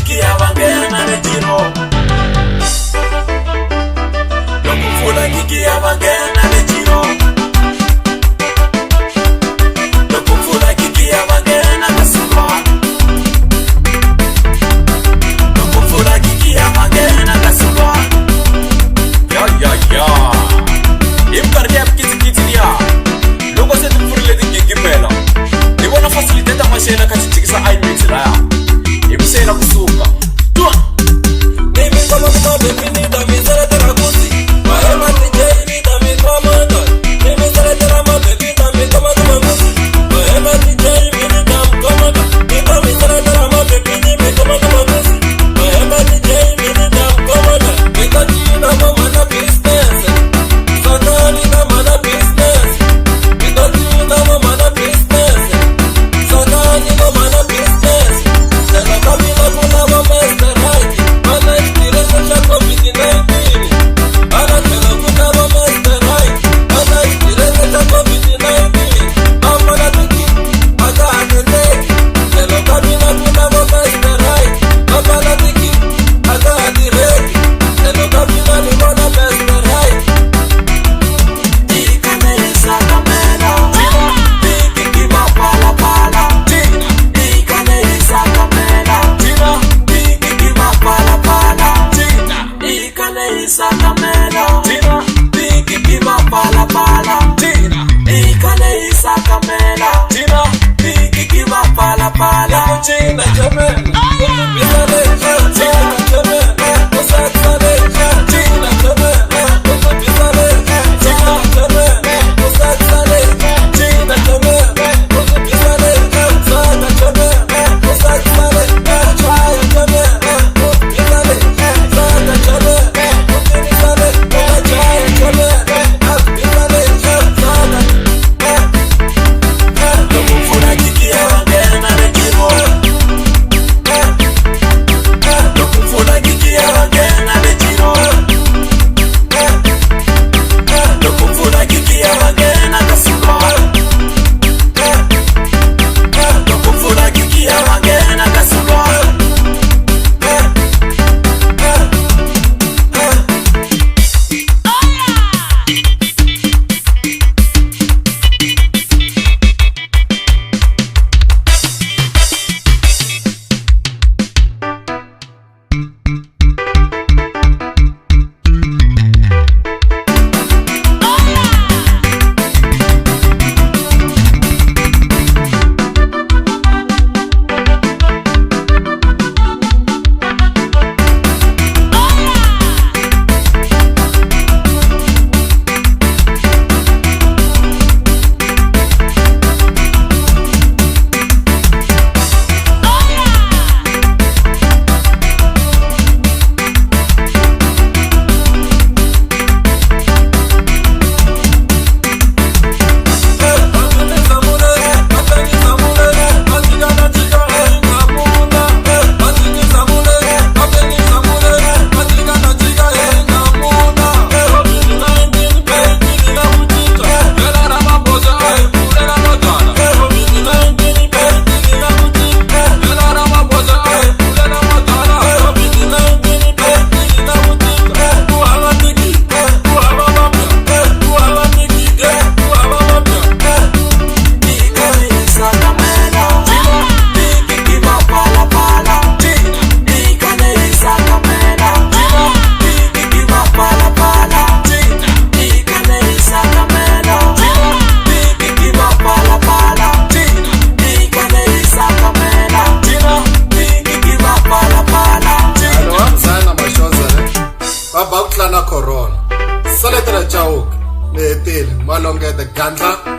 kiki ya vangena nejiro. Lokufuna kiki ya vangena nejiro. Lokufuna kiki ya vangena kasumba. Lokufuna kiki ya vangena kasumba. Ya imkardia kiti ya. Logo se tufurile dingi pela. Ni bona faciliteta mashena kachitikisa iMix la. Ibusela kusuka. Tua. Baby kama kama bepini da mizara tera kusi. Mahema tijei ni da mi komanda. Ni mizara tera ma bebi da mi kama kama kusi. Mahema tijei ni da mi komanda. Ni da mizara tera ma bebi ni mi kama kama kusi. Mahema tijei ni da mi komanda. Ni kachi na mama na business. Satani na mana business. Ni kachi na mama na business. Satani na mana business. Tena kabila kuna mamesta right. Mana inspiration cha COVID-19. Ana tena kuna mamesta right. Mana inspiration cha COVID-19. Mama na tiki, aga adeleki. Tena kabila kuna mamesta right. Mama na tiki, aga adeleki. Tena kabila ni mana besta right. Ikane isaka mela. Tiki kiba pala pala. Ikane isaka mela. Tiki kiba pala pala. Ikane isaka mela. Tiki kiba pala pala. Ikane isaka mela. Tiki kiba pala pala. China jamel. Bisale China jamel. Osakale China jamel. Bisale China jamel. Osakale China jamel. Bisale China jamel. Osakale China jamel. Bisale China jamel. Bisale China jamel. Bisale China. Lokufuna kiki ya vangena nejiro. Lokufuna kiki ya vangena nejiro. Lokufuna kiki ya vangena kasumba. Lokufuna kiki ya vangena kasumba. Corona. Saletera Chauk, Netil, Malonga the Gandla.